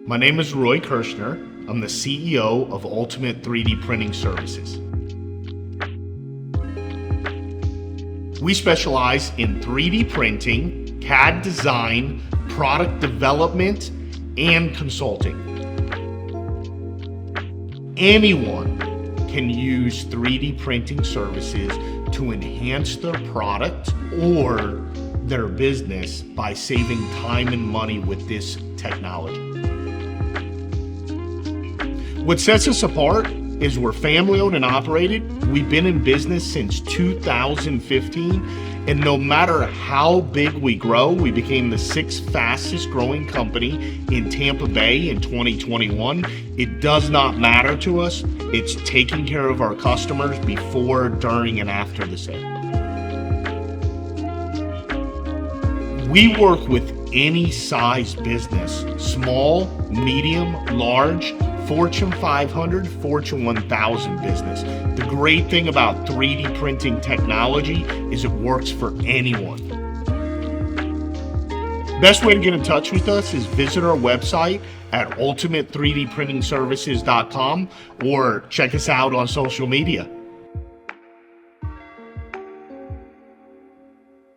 My name is Roy Kirshner. I'm the CEO of Ultimate 3D Printing Services. We specialize in 3D printing, CAD design, product development, and consulting. Anyone can use 3D printing services to enhance their product or their business by saving time and money with this technology. What sets us apart is we're family owned and operated. We've been in business since 2015, and no matter how big we grow, we became the 6th fastest growing company in Tampa Bay in 2021. It does not matter to us. It's taking care of our customers before, during, and after the sale. We work with any size business, small, medium, large, Fortune 500, Fortune 1000 business. The great thing about 3D printing technology is it works for anyone. Best way to get in touch with us is visit our website at ultimate3dprintingservices.com or check us out on social media.